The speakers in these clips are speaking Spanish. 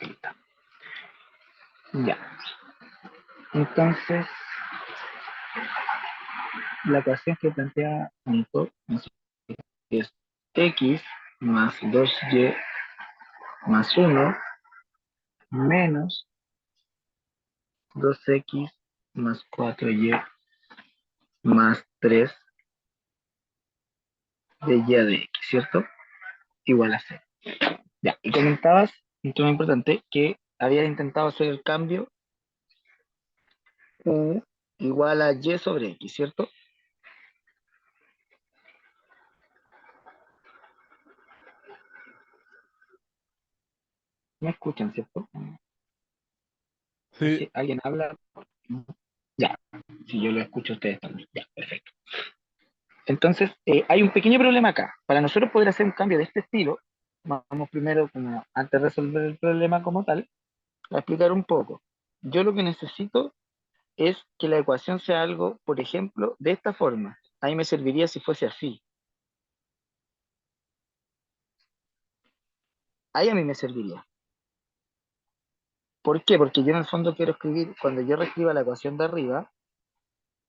Ahí está. Ya. Entonces, la ecuación que plantea Nico es x más 2y más 1 menos 2x más 4y más 3 de y de x, ¿cierto? Igual a 0. Ya, y comentabas, un tema importante, que habías intentado hacer el cambio u igual a y sobre x, ¿cierto? ¿Me escuchan, cierto? Sí, Si alguien habla, ya, si yo lo escucho a ustedes también, ya, perfecto. Entonces, hay un pequeño problema acá. Para nosotros poder hacer un cambio de este estilo, vamos primero, como antes de resolver el problema como tal, a explicar un poco. Yo lo que necesito es que la ecuación sea algo, por ejemplo, de esta forma. Ahí me serviría si fuese así. Ahí a mí me serviría. ¿Por qué? Porque yo en el fondo quiero escribir, cuando yo reescriba la ecuación de arriba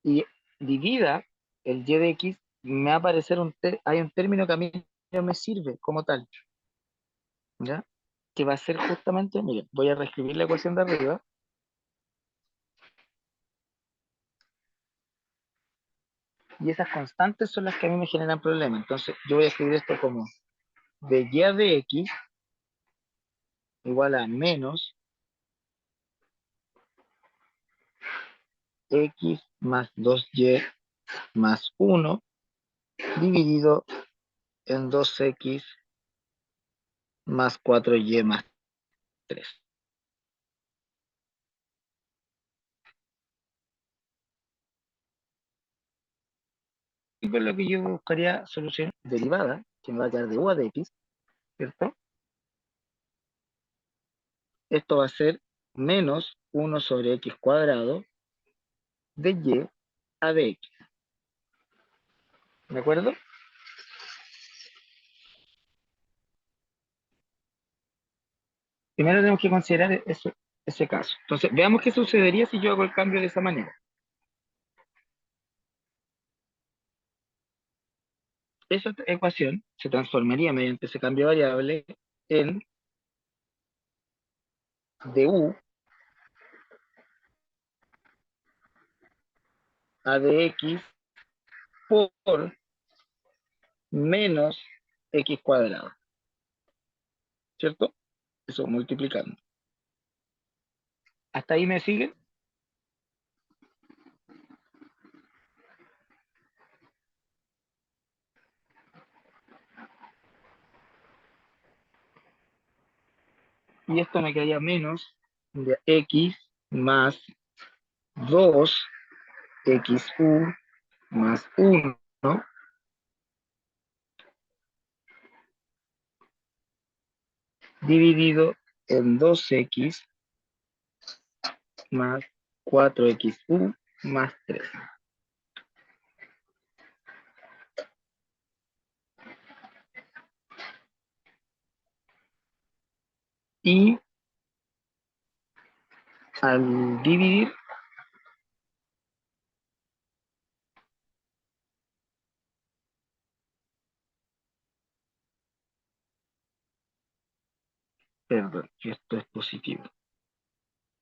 y divida el y de x, me va a aparecer hay un término que a mí no me sirve como tal, ¿ya? Que va a ser justamente, mire, voy a reescribir la ecuación de arriba y esas constantes son las que a mí me generan problemas. Entonces, yo voy a escribir esto como de y de x igual a menos x más 2y más 1 dividido en 2x más 4y más 3. Y por lo que yo buscaría solución derivada, que me va a quedar de u a de x, ¿cierto? Esto va a ser menos 1 sobre x cuadrado de y a de x. ¿De acuerdo? Primero tenemos que considerar ese caso. Entonces, veamos qué sucedería si yo hago el cambio de esa manera. Esa ecuación se transformaría mediante ese cambio de variable en du a de x por menos x cuadrado, ¿cierto? Eso multiplicando. ¿Hasta ahí me siguen? Y esto me quedaría menos de x más 2xu más 1 dividido en 2x más 4xu más 3. Y al dividir, perdón, esto es positivo.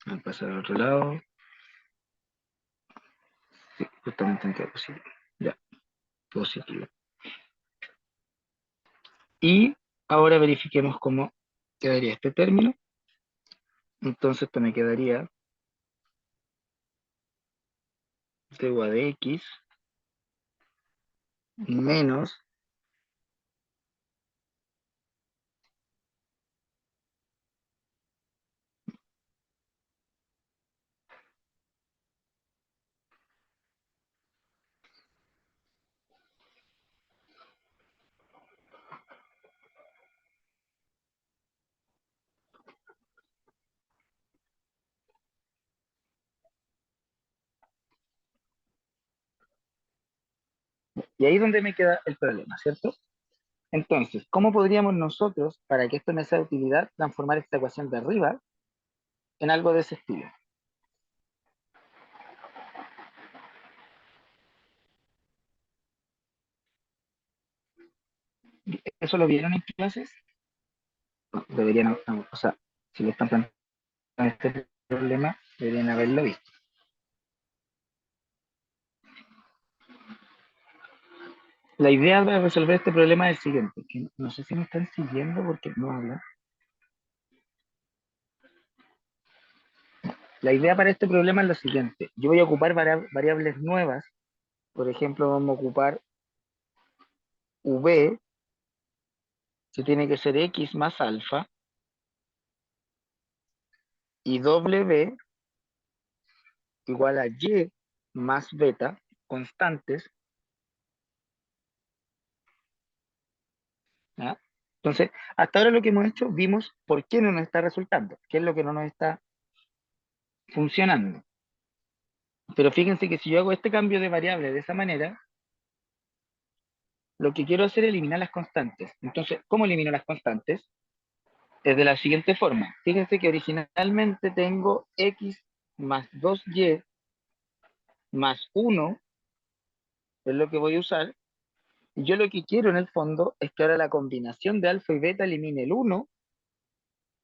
Al pasar al otro lado, sí, justamente en que positivo. Ya, positivo. Y ahora verifiquemos cómo quedaría este término. Entonces esto me quedaría de u de x menos, y ahí es donde me queda el problema, ¿cierto? Entonces, ¿cómo podríamos nosotros, para que esto me sea de utilidad, transformar esta ecuación de arriba en algo de ese estilo? ¿Eso lo vieron en clases? No, deberían, no, o sea, si le están planteando este problema, deberían haberlo visto. La idea de resolver este problema es el siguiente, que no sé si me están siguiendo porque no hablan. La idea para este problema es lo siguiente. Yo voy a ocupar variables nuevas. Por ejemplo, vamos a ocupar v, que tiene que ser x más alfa, y w igual a y más beta, constantes. ¿Ya? Entonces, hasta ahora lo que hemos hecho, vimos por qué no nos está resultando, qué es lo que no nos está funcionando. Pero fíjense que si yo hago este cambio de variable de esa manera, lo que quiero hacer es eliminar las constantes. Entonces, ¿cómo elimino las constantes? Es de la siguiente forma. Fíjense que originalmente tengo x más 2y más 1, es lo que voy a usar. Y yo lo que quiero en el fondo es que ahora la combinación de alfa y beta elimine el 1,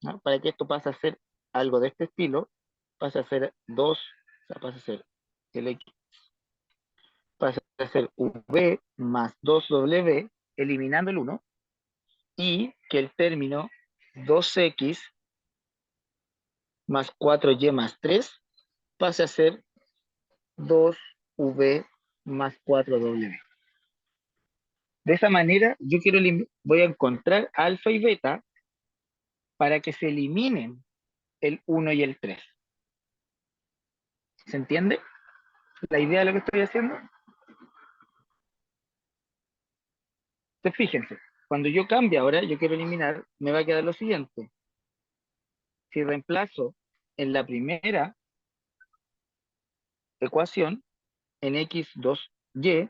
¿no? Para que esto pase a ser algo de este estilo, pase a ser 2, o sea, pase a ser el x, pase a ser v más 2w, eliminando el 1, y que el término 2x más 4y más 3 pase a ser 2v más 4w. De esa manera, voy a encontrar alfa y beta para que se eliminen el 1 y el 3. ¿Se entiende la idea de lo que estoy haciendo? Entonces, fíjense, cuando yo cambie ahora, yo quiero eliminar, me va a quedar lo siguiente. Si reemplazo en la primera ecuación, en x2y,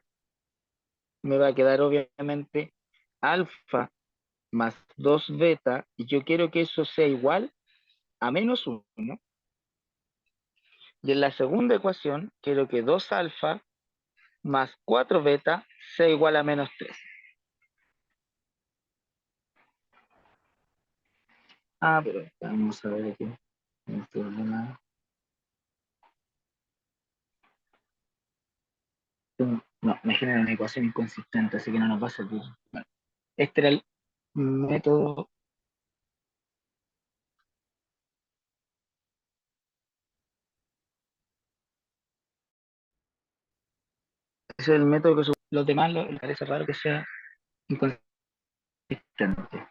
me va a quedar obviamente alfa más 2 beta, y yo quiero que eso sea igual a menos 1. Y en la segunda ecuación, quiero que 2 alfa más 4 beta sea igual a menos 3. Pero vamos a ver aquí. El problema. No, me genera una ecuación inconsistente, así que no nos va a servir. Bueno, este era el método, ese es el método que los demás les parece raro que sea inconsistente.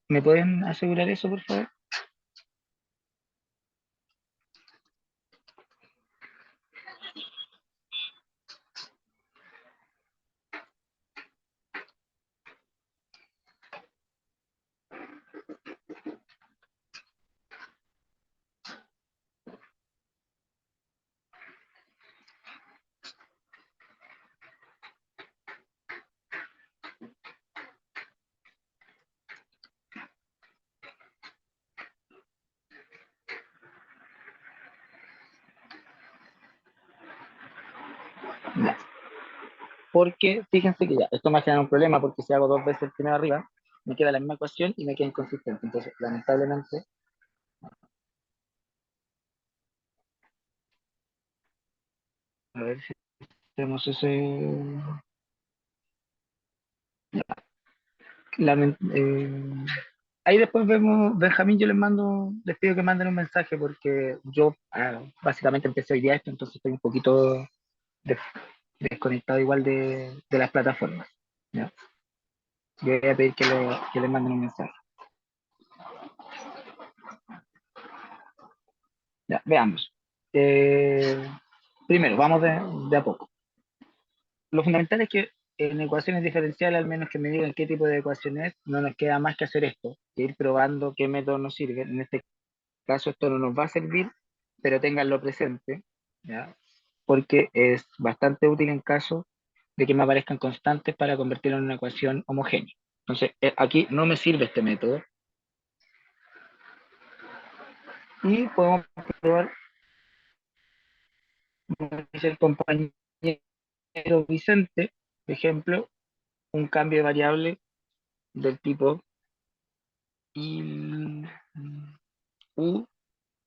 ¿Me pueden asegurar eso, por favor? Ya. Porque fíjense que ya, esto me genera un problema porque si hago dos veces el primero arriba, me queda la misma ecuación y me queda inconsistente. Entonces, lamentablemente, a ver si tenemos ese. lament- eh, Ahí después vemos, Benjamín, yo les pido que manden un mensaje porque yo básicamente empecé hoy día esto, entonces estoy un poquito des- desconectado igual de las plataformas. ¿Ya? Yo voy a pedir que les manden un mensaje. Ya, veamos. Eh, Primero, vamos de a poco. Lo fundamental es que en ecuaciones diferenciales, al menos que me digan qué tipo de ecuación es, no nos queda más que hacer esto, que ir probando qué método nos sirve. En este caso esto no nos va a servir, pero ténganlo presente, ¿ya? Porque es bastante útil en caso de que me aparezcan constantes para convertirlo en una ecuación homogénea. Entonces, aquí no me sirve este método y podemos probar, como dice el compañero Vicente, por ejemplo, un cambio de variable del tipo U.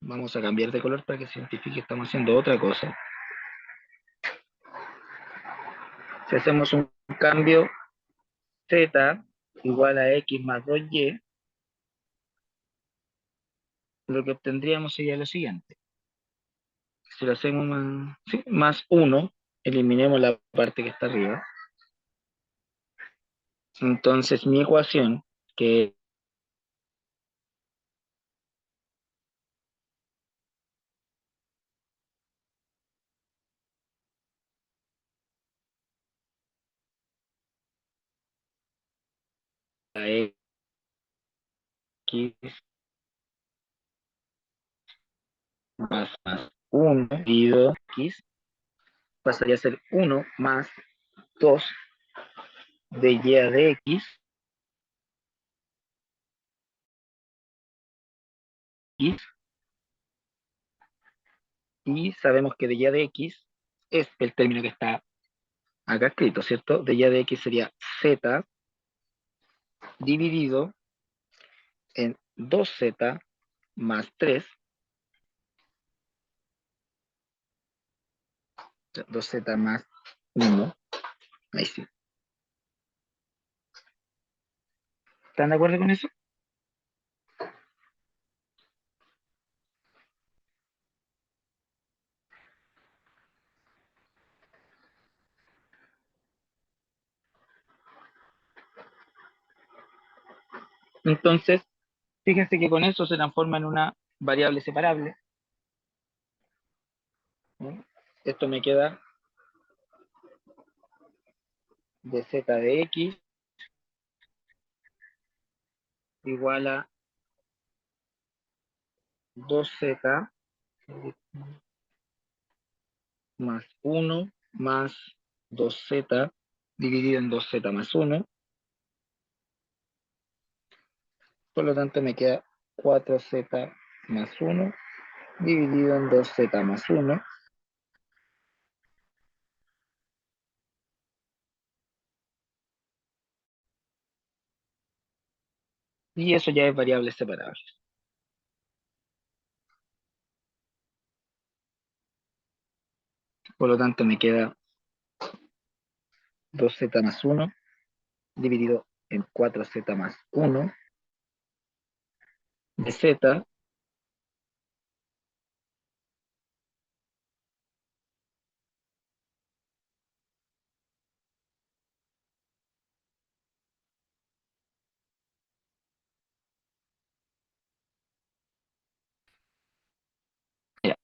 Vamos a cambiar de color para que se identifique que estamos haciendo otra cosa. Si hacemos un cambio Z igual a X más 2Y, lo que obtendríamos sería lo siguiente. Si lo hacemos más, sí, más 1, eliminemos la parte que está arriba. Entonces mi ecuación, que es X más 1 dividido X, pasaría a ser 1 más 2 de Y de X, y sabemos que de Y de X es el término que está acá escrito, ¿cierto? De Y de X sería Z dividido en 2Z más 3, 2Z más 1, ahí sí. ¿Están de acuerdo con eso? Entonces, fíjense que con eso se transforma en una variable separable, ¿no? Esto me queda de Z de X igual a 2Z más 1 más 2Z dividido en 2Z más 1. Por lo tanto, me queda 4Z más 1 dividido en 2Z más 1. Y eso ya es variable separable. Por lo tanto, me queda 2Z más 1 dividido en 4Z más 1 de Z. Ya.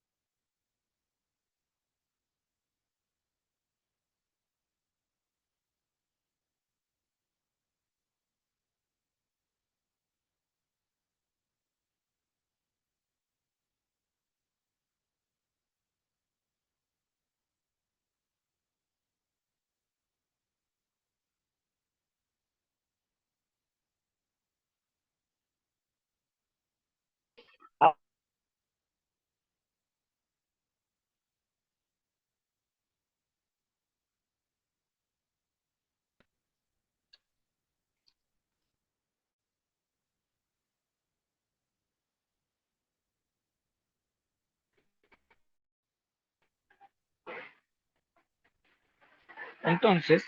Entonces,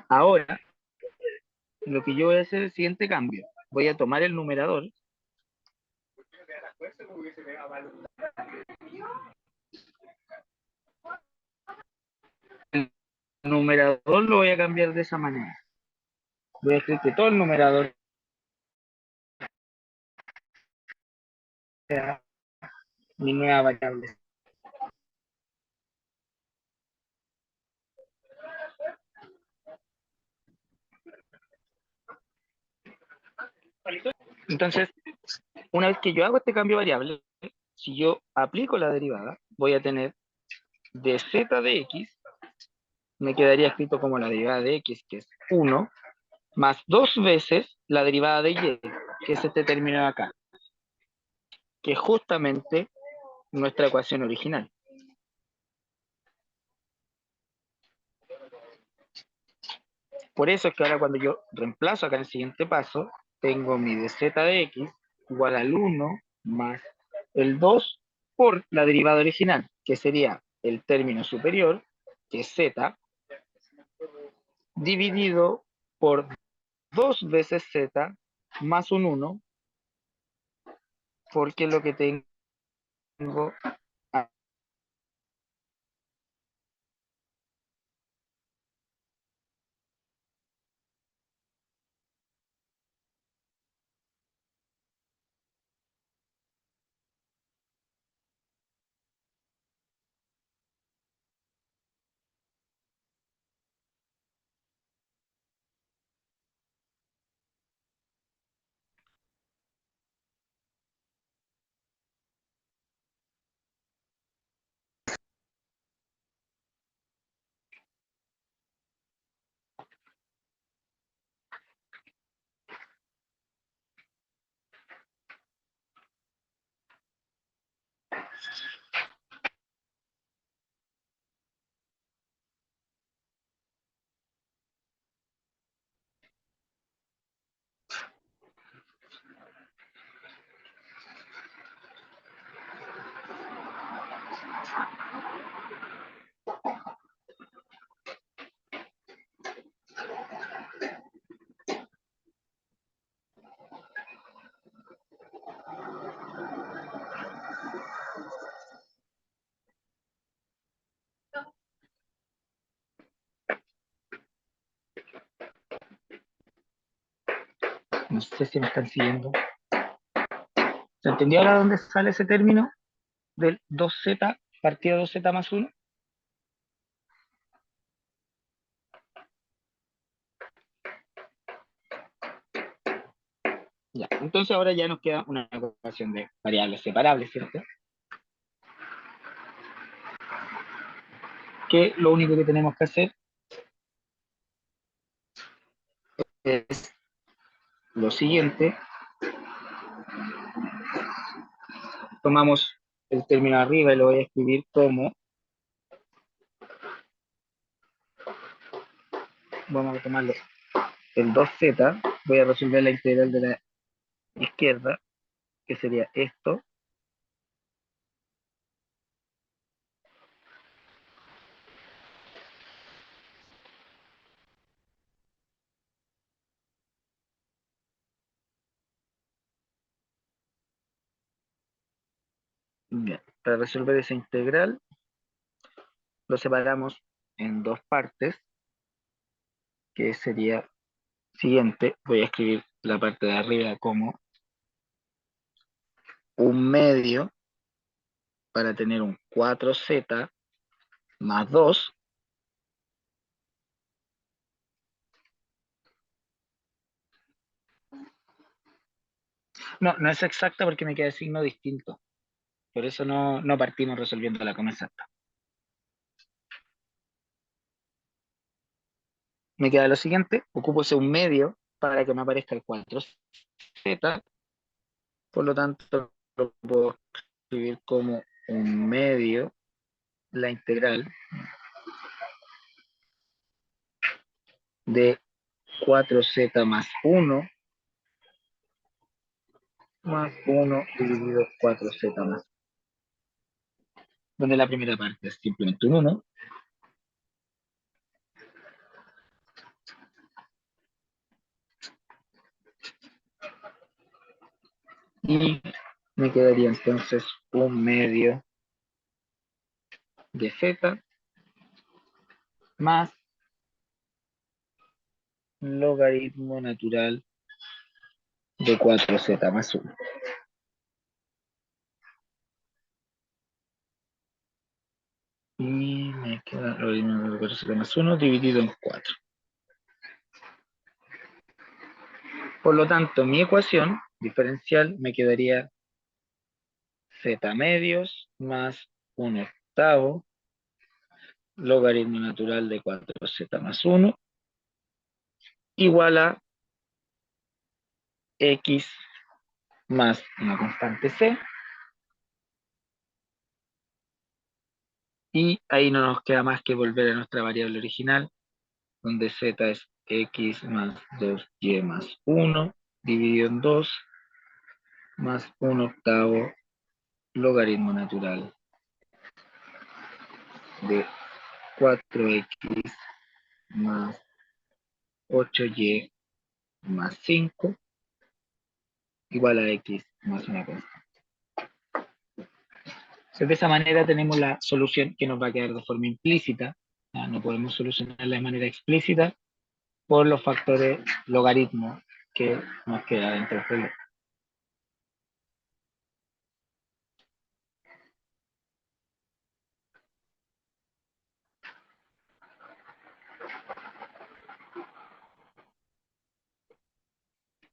ahora lo que yo voy a hacer es el siguiente cambio. Voy a tomar el numerador. El numerador lo voy a cambiar de esa manera. Voy a escribir que todo el numerador sea mi nueva variable. Entonces, una vez que yo hago este cambio variable, si yo aplico la derivada, voy a tener de z de x, me quedaría escrito como la derivada de x, que es 1, más 2 veces la derivada de y, que es este término de acá, que es justamente nuestra ecuación original. Por eso es que ahora cuando yo reemplazo acá en el siguiente paso, tengo mi de z de x igual al 1 más el 2 por la derivada original, que sería el término superior, que es z, dividido por 2 veces z más un 1, porque lo que tengo... No sé si me están siguiendo. ¿Se entendió ahora dónde sale ese término del 2z partido de 2z más 1? Ya, entonces ahora ya nos queda una ecuación de variables separables, ¿cierto? Que lo único que tenemos que hacer es lo siguiente: tomamos el término de arriba y lo voy a escribir como, vamos a tomarlo, el 2z, voy a resolver la integral de la izquierda, que sería esto, ya. Para resolver esa integral, lo separamos en dos partes, que sería siguiente, voy a escribir la parte de arriba como un medio para tener un 4z más 2. No, no es exacta porque me queda el signo distinto. Por eso no partimos resolviéndola como exacta. Me queda lo siguiente, ocupo ese un medio para que me aparezca el 4z, por lo tanto lo puedo escribir como un medio, la integral de 4z más 1 más 1 dividido 4z más, donde la primera parte es simplemente un 1, y me quedaría entonces un medio de z más logaritmo natural de 4z más 1. Y me queda logaritmo de 4z más 1 dividido en 4. Por lo tanto, mi ecuación diferencial me quedaría z medios más 1/8 logaritmo natural de 4z más 1 igual a x más una constante c, y ahí no nos queda más que volver a nuestra variable original, donde z es x más 2y más 1 dividido en 2 más 1/8 logaritmo natural de 4x más 8y más 5 igual a x más una constante. Entonces, de esa manera tenemos la solución que nos va a quedar de forma implícita. No podemos solucionarla de manera explícita por los factores logaritmos que nos queda dentro del problema.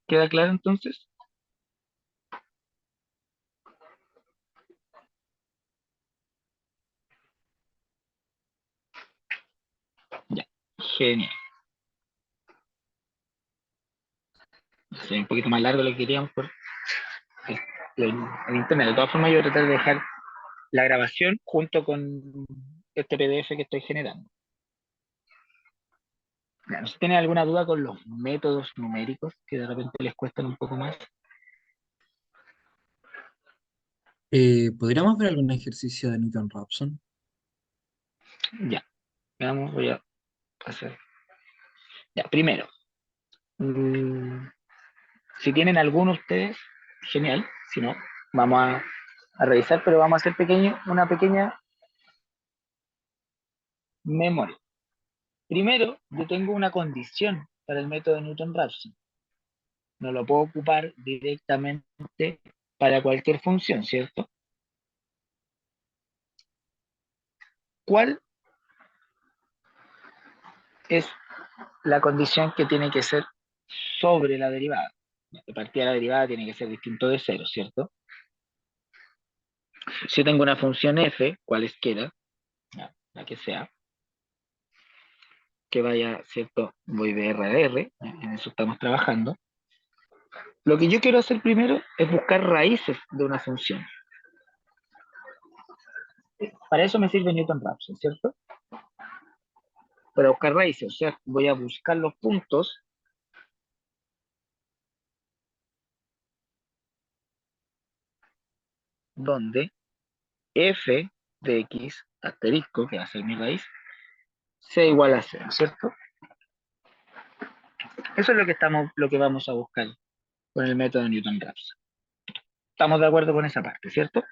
¿Queda claro entonces? Ya, genial. Es un poquito más largo lo que queríamos por el internet. De todas formas, yo voy a tratar de dejar la grabación junto con este PDF que estoy generando. Ya, no sé si tienen alguna duda con los métodos numéricos que de repente les cuestan un poco más. ¿Podríamos ver algún ejercicio de Newton-Raphson? Ya, veamos, voy a hacer. Ya, primero, mm, si tienen alguno ustedes, genial. Si no, vamos a revisar, pero vamos a hacer una pequeña memoria. Primero, yo tengo una condición para el método de Newton-Raphson. No lo puedo ocupar directamente para cualquier función, ¿cierto? ¿Cuál es la condición que tiene que ser sobre la derivada? De partida la derivada tiene que ser distinto de cero, ¿cierto? Si yo tengo una función f, cualesquiera, la que sea, que vaya, ¿cierto? Voy de R a R, en eso estamos trabajando. Lo que yo quiero hacer primero es buscar raíces de una función. Para eso me sirve Newton-Raphson, ¿cierto? Para buscar raíces, o sea, voy a buscar los puntos donde f de x asterisco, que va a ser mi raíz, sea igual a cero, ¿cierto? Eso es lo que vamos a buscar con el método de Newton-Raphson. ¿Estamos de acuerdo con esa parte, cierto?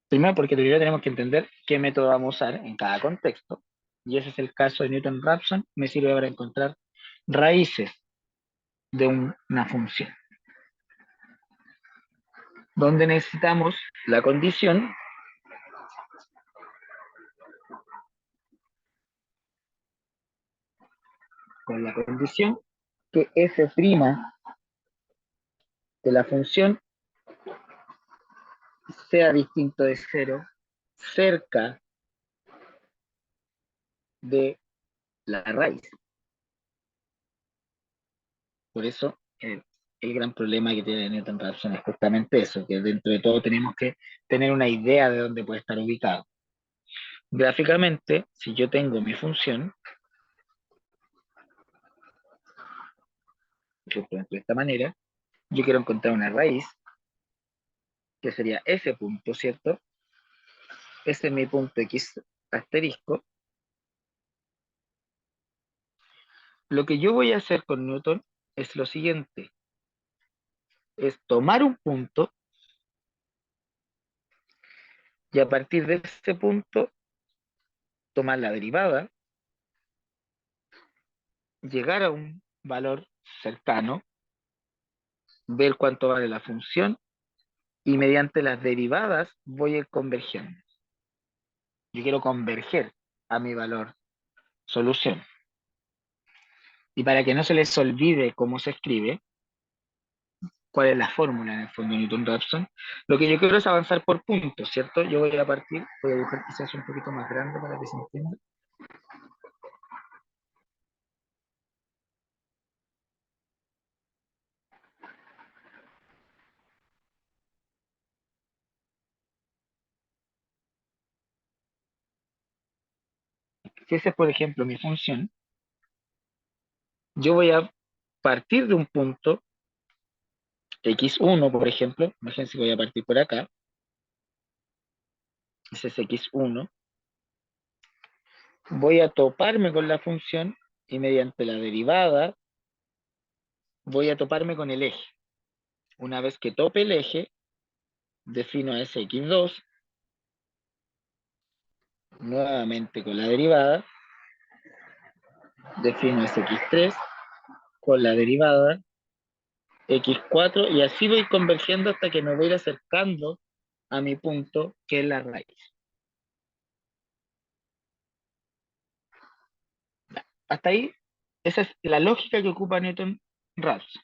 Primero, porque primero tenemos que entender qué método vamos a usar en cada contexto. Y ese es el caso de Newton-Raphson. Me sirve para encontrar raíces de una función. Donde necesitamos la condición con la condición que f' de la función sea distinto de cero cerca de la raíz. Por eso, el gran problema que tiene Newton-Raphson es justamente eso, que dentro de todo tenemos que tener una idea de dónde puede estar ubicado. Gráficamente, si yo tengo mi función, de esta manera, yo quiero encontrar una raíz, que sería ese punto, ¿cierto? Ese es mi punto x asterisco. Lo que yo voy a hacer con Newton es lo siguiente, es tomar un punto y a partir de ese punto tomar la derivada, llegar a un valor cercano, ver cuánto vale la función y mediante las derivadas voy a ir convergiendo. Yo quiero converger a mi valor solución. y para que no se les olvide cómo se escribe, cuál es la fórmula en el fondo de Newton-Raphson, lo que yo quiero es avanzar por puntos, ¿cierto? Yo voy a partir, voy a dibujar quizás un poquito más grande para que se entienda. Si esa es, por ejemplo, mi función, yo voy a partir de un punto x1, por ejemplo, imagínense que voy a partir por acá, ese es x1, voy a toparme con la función y mediante la derivada voy a toparme con el eje. Una vez que tope el eje, defino a ese x2, nuevamente con la derivada, defino ese x3 con la derivada, x4, y así voy convergiendo hasta que me voy a ir acercando a mi punto, que es la raíz. Hasta ahí, esa es la lógica que ocupa Newton-Raphson.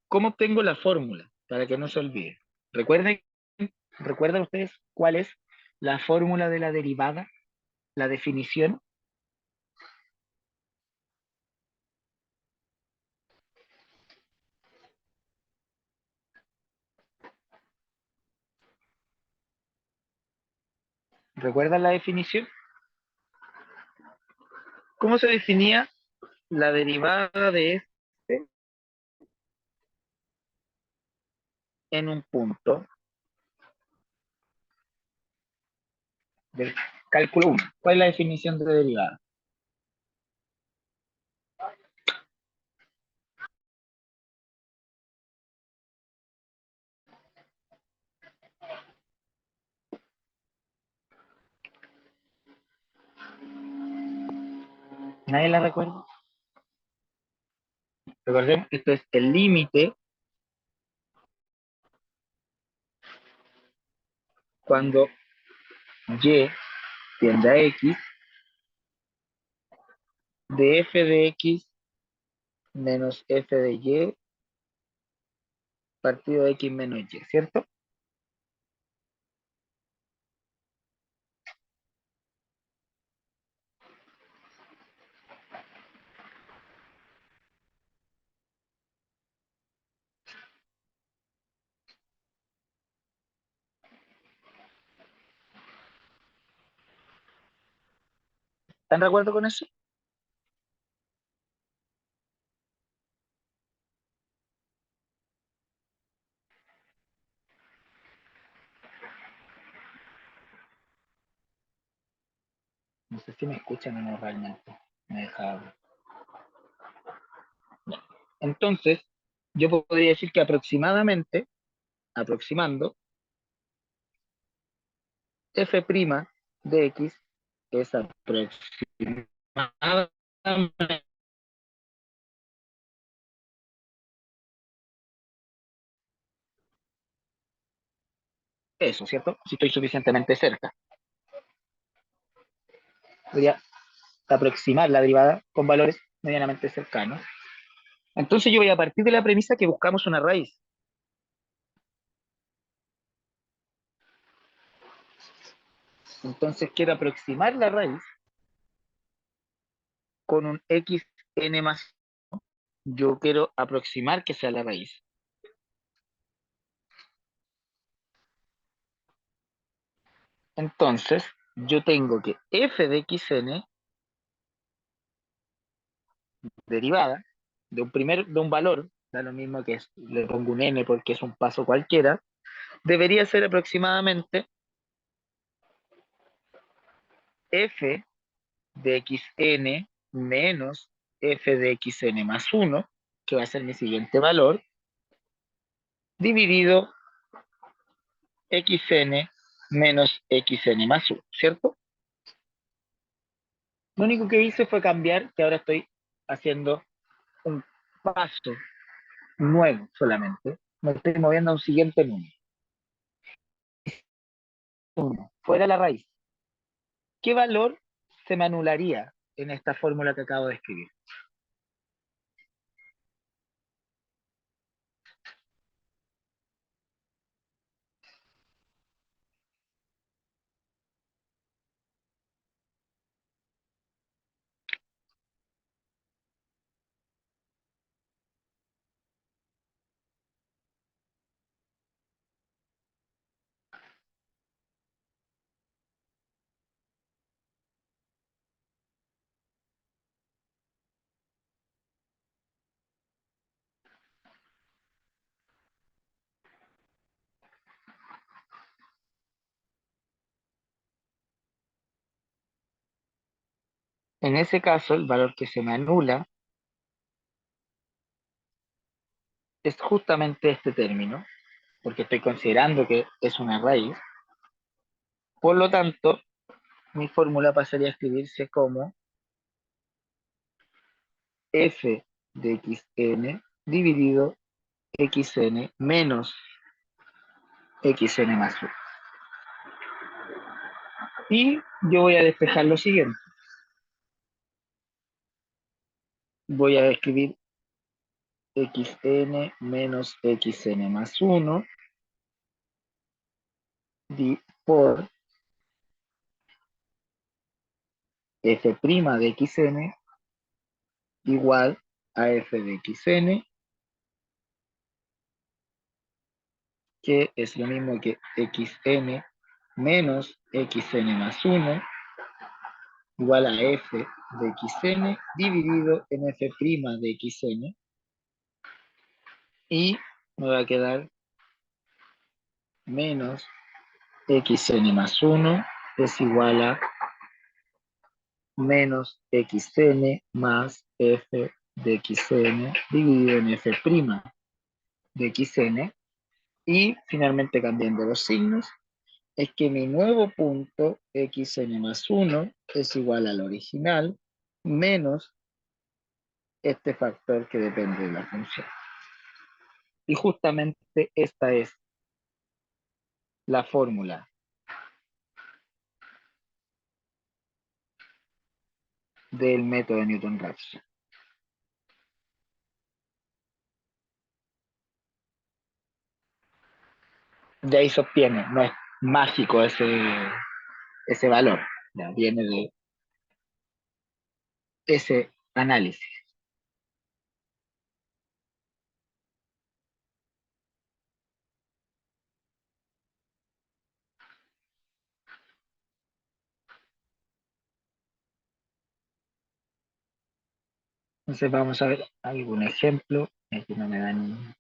¿Cómo obtengo la fórmula? Para que no se olvide. Recuerden, ¿recuerdan ustedes cuál es la fórmula de la derivada? La definición. ¿Recuerdan la definición? ¿Cómo se definía la derivada de este en un punto del cálculo 1? ¿Cuál es la definición de derivada? ¿Nadie la recuerda? Recordemos que esto es el límite cuando y tiende a x de f de x menos f de y partido de x menos y, ¿cierto? ¿Están de acuerdo con eso? No sé si me escuchan o no realmente. Me deja... Entonces, yo podría decir que aproximadamente, aproximando, f' de x es aproximadamente eso, ¿cierto? Si estoy suficientemente cerca. Podría aproximar la derivada con valores medianamente cercanos. Entonces yo voy a partir de la premisa que buscamos una raíz. Entonces quiero aproximar la raíz con un xn más. Yo quiero aproximar que sea la raíz. Entonces, yo tengo que f de xn, derivada, de un valor, da lo mismo que le pongo un n porque es un paso cualquiera, debería ser aproximadamente f de xn menos f de xn más 1, que va a ser mi siguiente valor, dividido xn menos xn más 1, ¿cierto? Lo único que hice fue cambiar, que ahora estoy haciendo un paso nuevo solamente. Me estoy moviendo a un siguiente número. 1, fuera la raíz. ¿Qué valor se me anularía en esta fórmula que acabo de escribir? En ese caso, el valor que se me anula es justamente este término, porque estoy considerando que es una raíz. Por lo tanto, mi fórmula pasaría a escribirse como f de xn dividido xn menos xn más 1. Y yo voy a despejar lo siguiente. Voy a escribir xn menos xn más 1 por f' de xn igual a f de xn, que es lo mismo que xn menos xn más 1 igual a f de xn dividido en f' de xn, y me va a quedar menos xn más 1 es igual a menos xn más f de xn dividido en f' de xn, y finalmente cambiando los signos, es que mi nuevo punto xn más 1 es igual al original menos este factor que depende de la función. Y justamente esta es la fórmula del método de Newton-Raphson. De ahí se obtiene, no es mágico ese valor, ya viene de ese análisis. Entonces vamos a ver algún ejemplo. Aquí no me dan.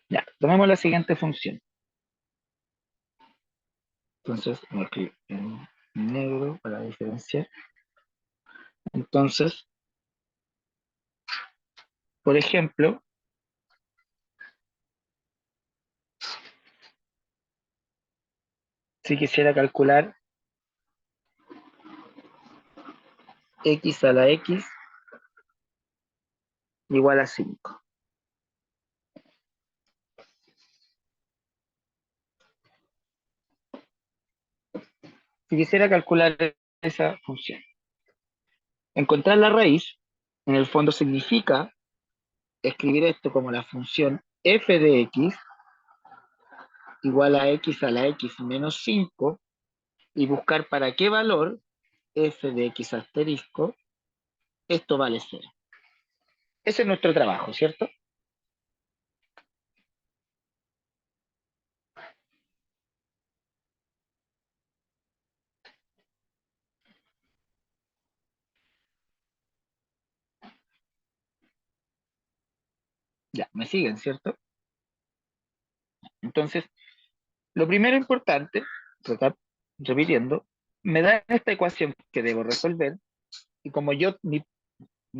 Ya, tomemos la siguiente función. Entonces, voy a escribir en negro para diferenciar. Entonces, por ejemplo, si quisiera calcular x a la x igual a 5. Si quisiera calcular esa función, encontrar la raíz, en el fondo significa escribir esto como la función f de x igual a la x menos 5 y buscar para qué valor f de x asterisco esto vale 0. Ese es nuestro trabajo, ¿cierto? Ya, me siguen, ¿cierto? Entonces, lo primero importante, repitiendo, me da esta ecuación que debo resolver, y como yo, mi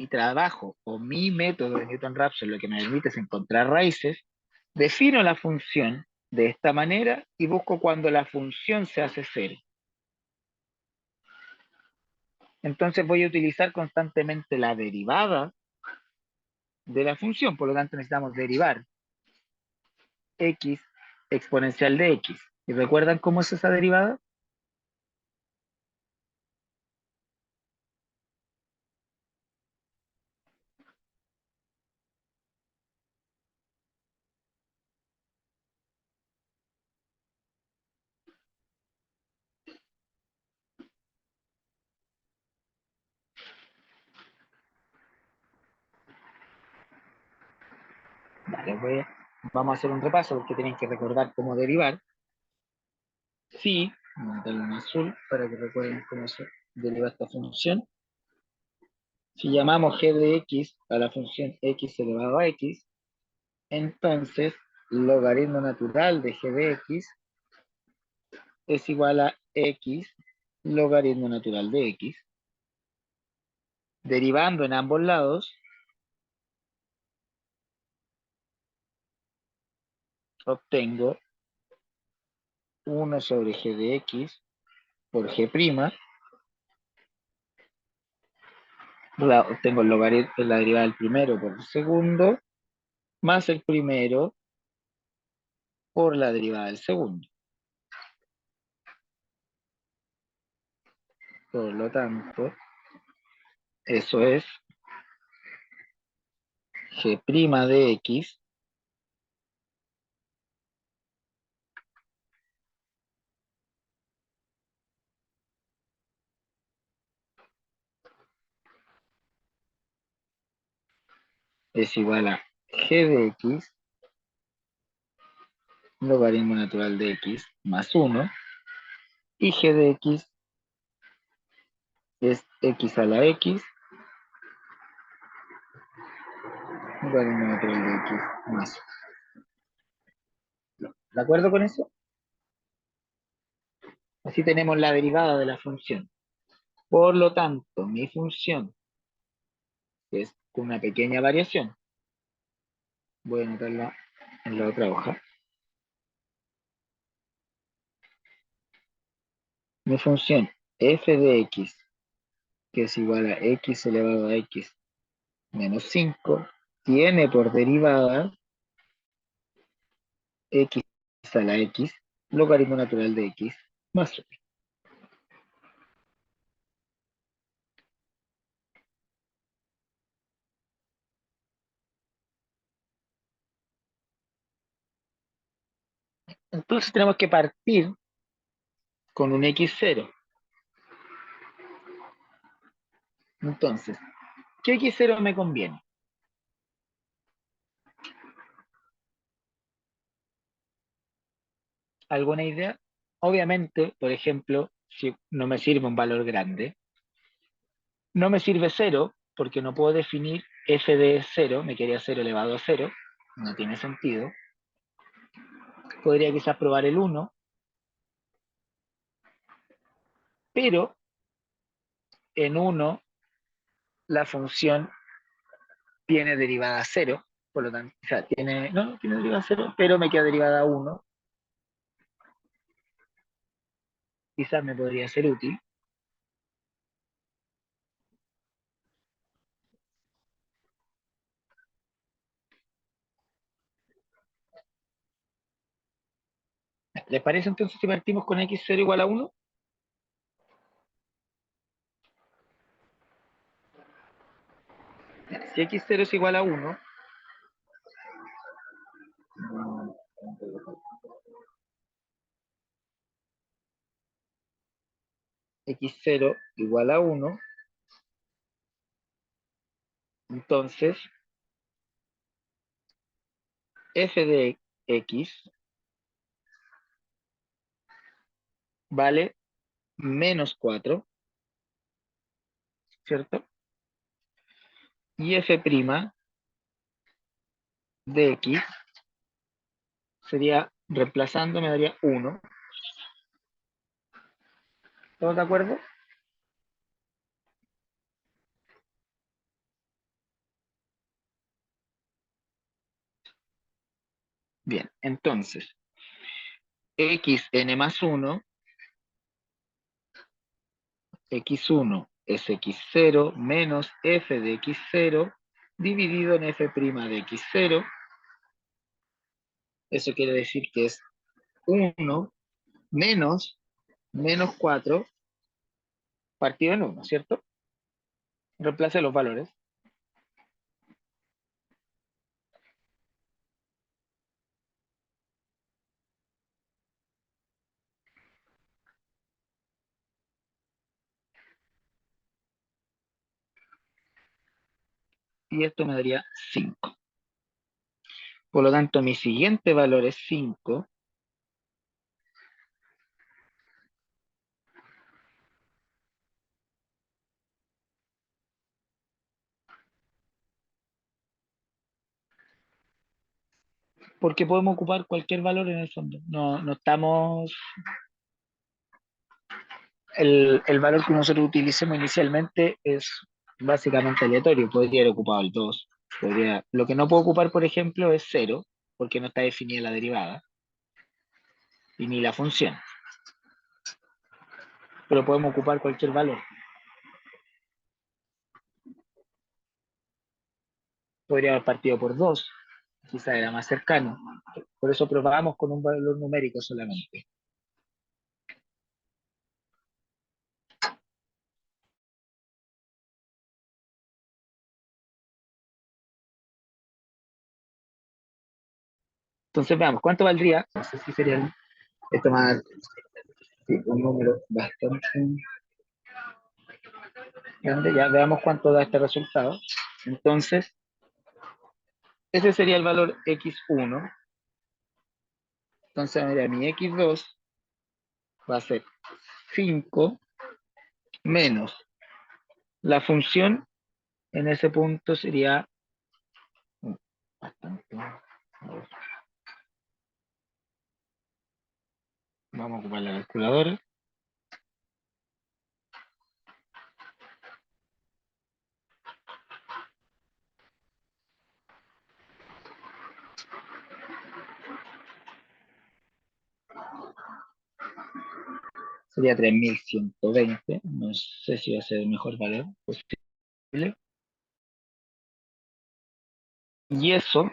trabajo o mi método de Newton-Raphson lo que me permite es encontrar raíces, defino la función de esta manera y busco cuando la función se hace cero. Entonces voy a utilizar constantemente la derivada de la función, por lo tanto necesitamos derivar x exponencial de x. ¿Y recuerdan cómo es esa derivada? Vale, vamos a hacer un repaso porque tienen que recordar cómo derivar. Si, vamos a darle un azul para que recuerden cómo se deriva esta función. Si llamamos g de x a la función x elevado a x, entonces logaritmo natural de g de x es igual a x logaritmo natural de x. Derivando en ambos lados, obtengo 1 sobre g de x por g', obtengo el logaritmo, la derivada del primero por el segundo, más el primero por la derivada del segundo. Por lo tanto, eso es g' de x es igual a g de x logaritmo natural de x más 1, y g de x es x a la x logaritmo natural de x más 1. ¿De acuerdo con eso? Así tenemos la derivada de la función. Por lo tanto, mi función es una pequeña variación. Voy a anotarla en la otra hoja. Mi función f de x, que es igual a x elevado a x menos 5, tiene por derivada x a la x, logaritmo natural de x más 1. Entonces tenemos que partir con un x0. Entonces, ¿qué x0 me conviene? ¿Alguna idea? Obviamente, por ejemplo, si no me sirve un valor grande, no me sirve 0 porque no puedo definir f de 0, me quería 0 elevado a 0, no tiene sentido. Podría quizás probar el 1, pero en 1 la función tiene derivada 0, por lo tanto, o sea, tiene derivada 0, pero me queda derivada 1, quizás me podría ser útil. ¿Les parece entonces si partimos con x0 igual a 1? Si x0 es igual a 1, x0 igual a 1, entonces f de x vale menos 4, ¿cierto? Y f' de x sería, reemplazando, me daría 1. ¿Todos de acuerdo? Bien, entonces, xn más 1, x1 es x0 menos f de x0 dividido en f' de x0. Eso quiere decir que es 1 menos 4 partido en 1, ¿cierto? Reemplace los valores. Y esto me daría 5. Por lo tanto, mi siguiente valor es 5. porque podemos ocupar cualquier valor en el fondo. No, no estamos... El valor que nosotros utilicemos inicialmente es básicamente aleatorio. Podría haber ocupado el 2. Podría... Lo que no puedo ocupar, por ejemplo, es cero, porque no está definida la derivada, y ni la función. Pero podemos ocupar cualquier valor. Podría haber partido por 2, quizá era más cercano. Por eso probamos con un valor numérico solamente. Entonces veamos, ¿cuánto valdría? No sé si sería esto más, sí, un número bastante grande. Ya veamos cuánto da este resultado. Entonces, ese sería el valor x1. Entonces, mira, mi x2 va a ser 5 menos la función en ese punto sería bastante. A ver, vamos a ocupar la calculadora. Sería 3120. No sé si va a ser el mejor valor posible. Y eso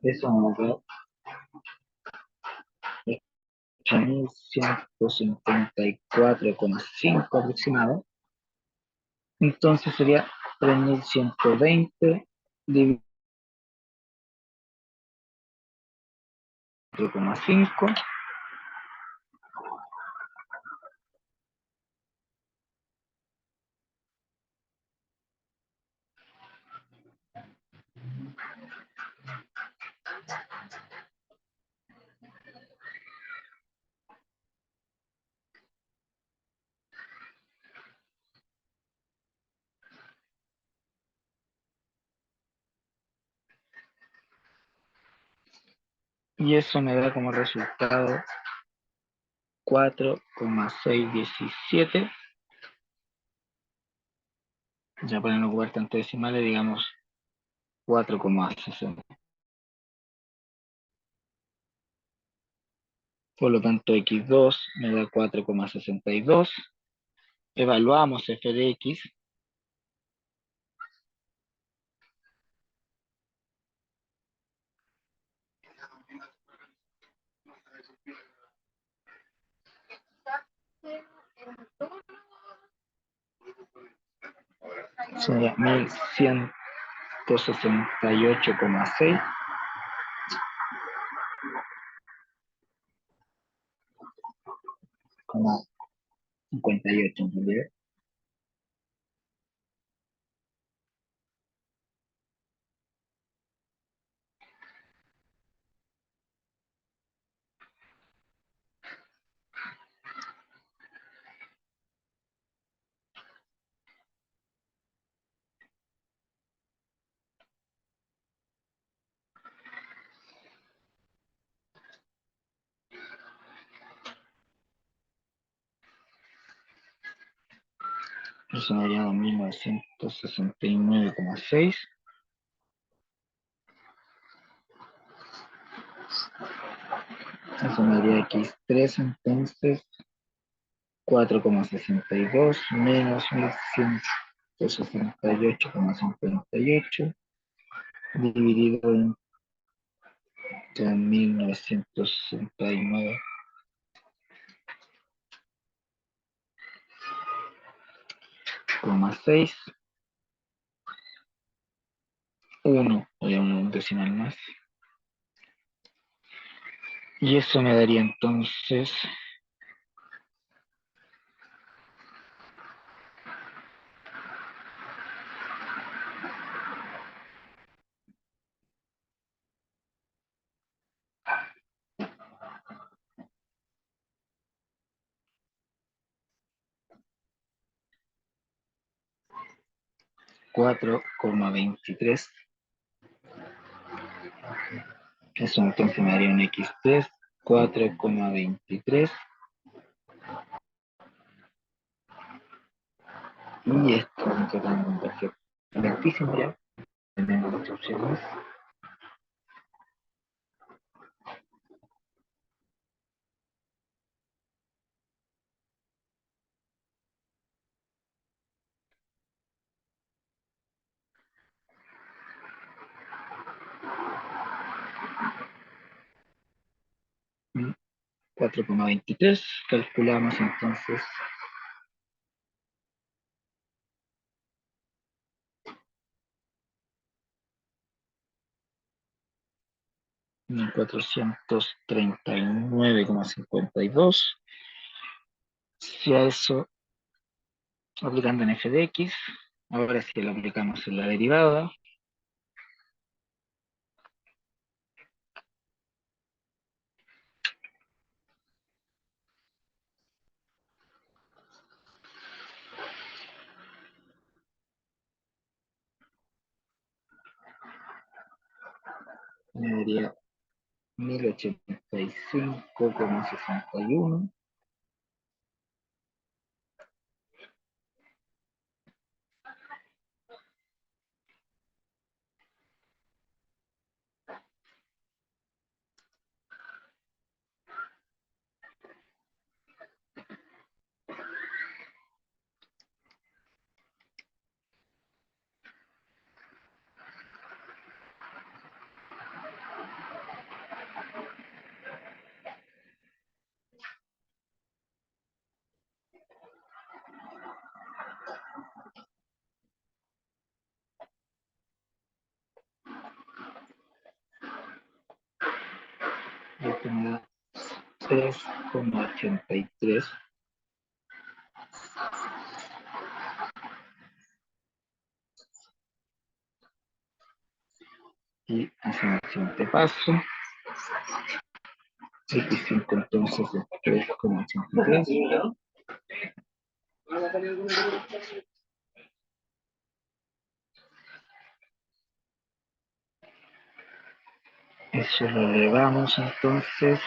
nos da 8154,5 aproximado. Entonces sería 3120 dividido por 4,5. Y eso me da como resultado 4,617. Ya para no ocupar tanto decimales, digamos 4,60. Por lo tanto, x2 me da 4,62. Evaluamos f de x. Sería 1168,6. 58 en realidad. Eso me daría 1969,6. Eso me daría x3, entonces 4,62 menos 1168,58 dividido entre 1969,6. 1 o de un decimal más. Y eso me daría entonces 4,23. Eso entonces me daría un x3, 4,23. Y esto me toca un perfectísimo ya. Tenemos las opciones. Y 4,23. Calculamos entonces 1439,52. Si a eso aplicando en f de x, ahora sí lo aplicamos en la derivada, me daría 1085,61. Y esto me da 3,83. Y hacemos el siguiente paso. X5 entonces es 3,83. Eso lo elevamos entonces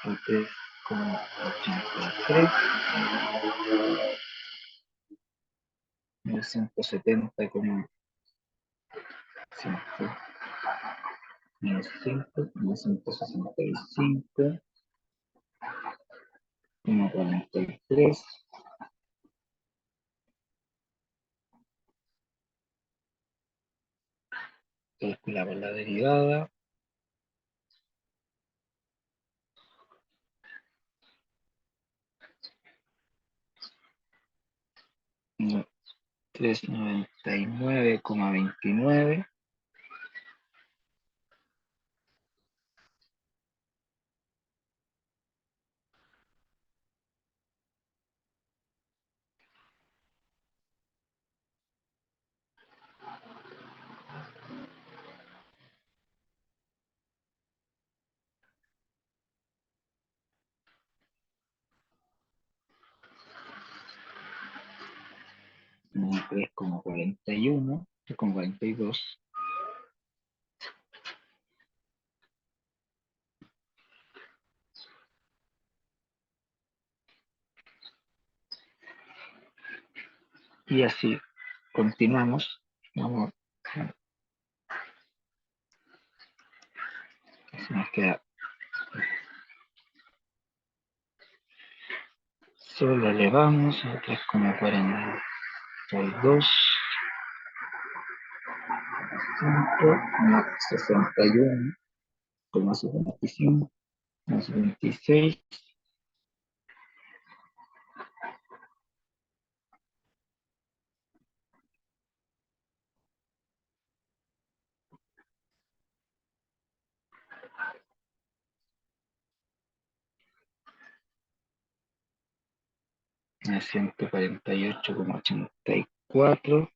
a 3,83. 1170,5 menos 5, 965,43. Calculamos la derivada. No, 399,29. No, 3,41, 3,42. Y así continuamos. Vamos, así nos queda. Solo elevamos a 3,42. 61,75, más 26, a 148,84.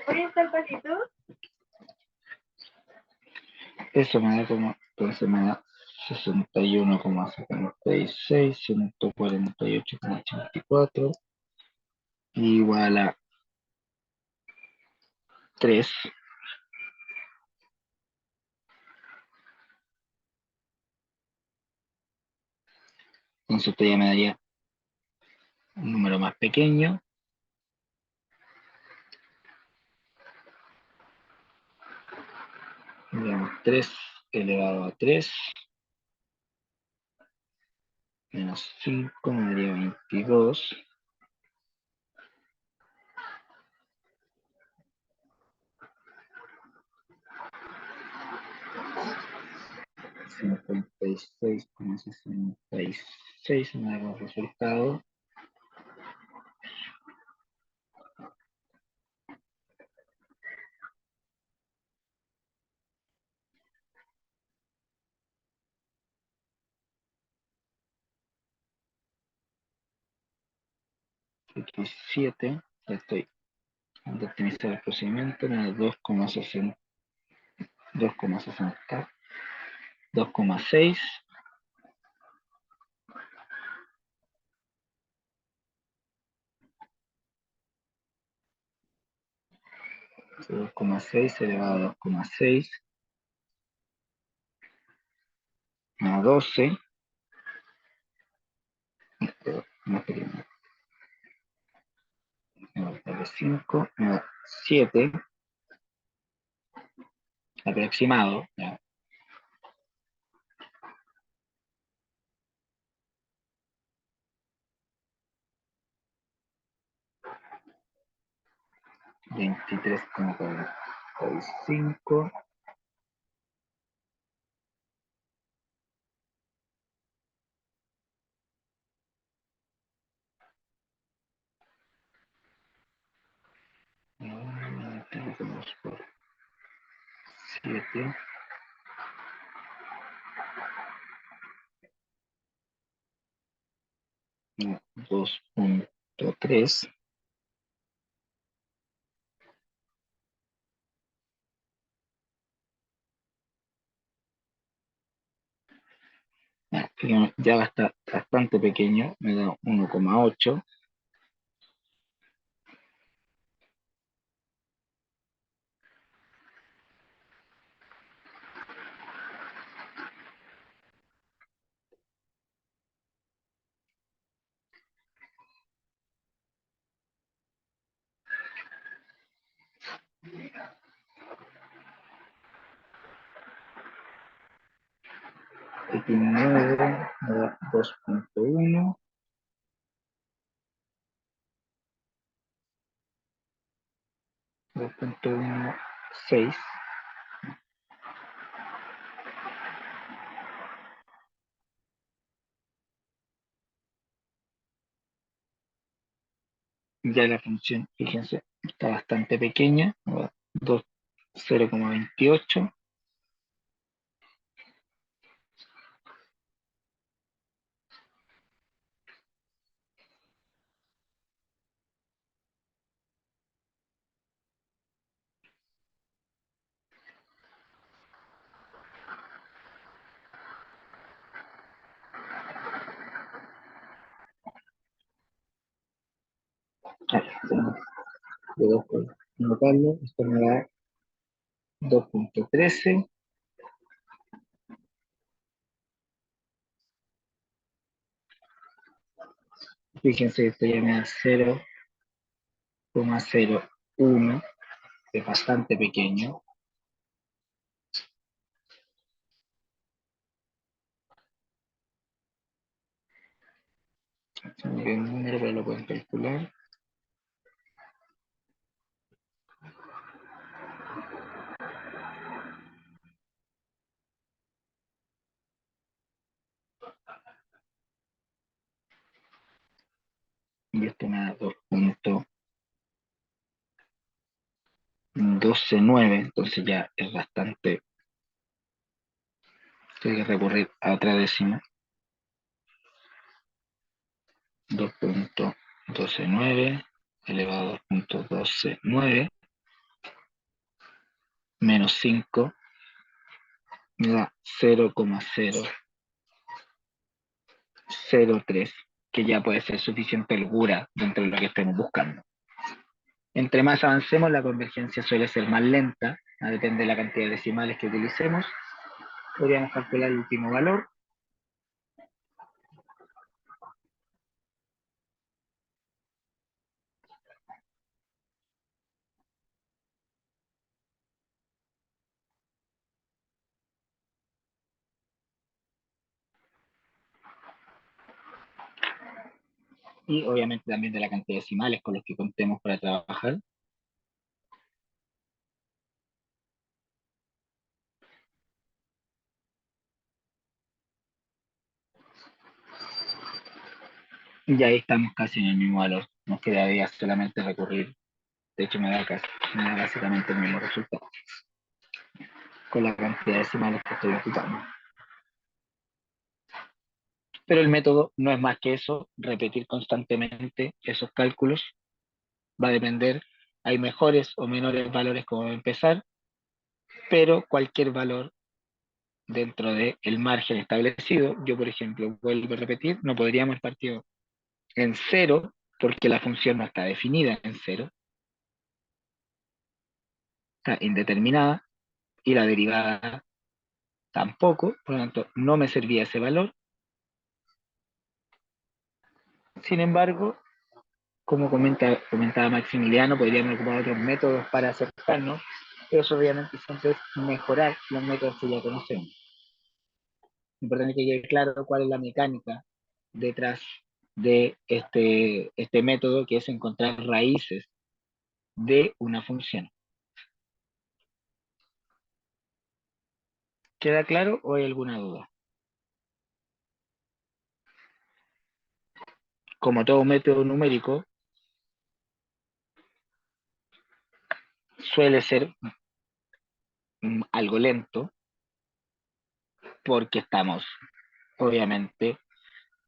Oye, ¿está el pasito? Eso me da como, entonces me da 61,76, 148,84, igual a 3. Entonces esto ya me daría un número más pequeño. Digamos, 3 elevado a 3 menos 5 me daría 22. 56,66 me da como resultado. X7, ya estoy de optimizar el procedimiento, me da 2,60, 2,60, 2,6, 2,6 elevado a 2,6, me da 12, más pequeño, me da 5, me da 7, aproximado, ya, 23,45, por 7, 2,3, ya va a estar bastante pequeño, me da 1,8. X9 me da 2,1, 2,16. Ya la función, fíjense, está bastante pequeña, 0,28. De 2, notarlo, esto me da 2,13. Fíjense, esto ya me da 0,01, es bastante pequeño. Se me queda un número, pero lo pueden calcular. Y esto me da 2,13. 12,9, entonces ya es bastante, hay que recurrir a otra décima. 2.129 elevado a 2.129 menos 5 me da 0,003, que ya puede ser suficiente holgura dentro de lo que estemos buscando. Entre más avancemos, la convergencia suele ser más lenta, depende de la cantidad de decimales que utilicemos. Podríamos calcular el último valor. Y obviamente también de la cantidad de decimales con los que contemos para trabajar. Y ahí estamos casi en el mismo valor. Nos quedaría solamente recurrir. De hecho, me da básicamente el mismo resultado con la cantidad de decimales que estoy ocupando. Pero el método no es más que eso, repetir constantemente esos cálculos. Va a depender, hay mejores o menores valores como empezar, pero cualquier valor dentro del margen establecido, yo por ejemplo, vuelvo a repetir, no podríamos partir en cero porque la función no está definida en cero, está indeterminada y la derivada tampoco, por lo tanto no me servía ese valor. Sin embargo, como comentaba Maximiliano, podríamos ocupar otros métodos para acercarnos. Eso obviamente siempre es mejorar los métodos que ya conocemos. Importante que quede claro cuál es la mecánica detrás de este método, que es encontrar raíces de una función. ¿Queda claro o hay alguna duda? Como todo método numérico, suele ser algo lento porque estamos, obviamente,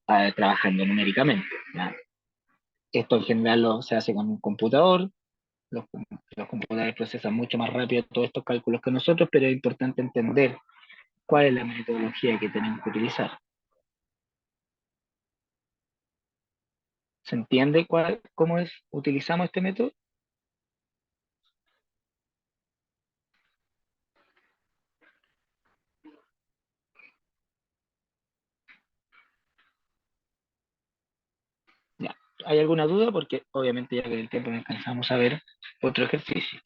trabajando numéricamente, ¿ya? Esto en general se hace con un computador. Los, los computadores procesan mucho más rápido todos estos cálculos que nosotros, pero es importante entender cuál es la metodología que tenemos que utilizar. ¿Se entiende cómo utilizamos este método? Ya. ¿Hay alguna duda? Porque obviamente ya que el tiempo no alcanzamos a ver otro ejercicio.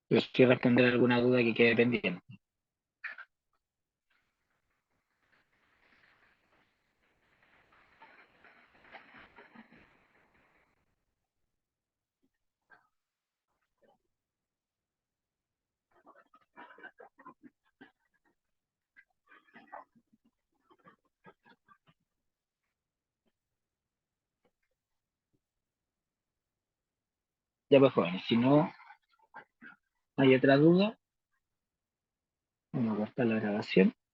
Pero sí responder alguna duda que quede pendiente. Ya pues jóvenes, si no hay otra duda, vamos a cortar la grabación.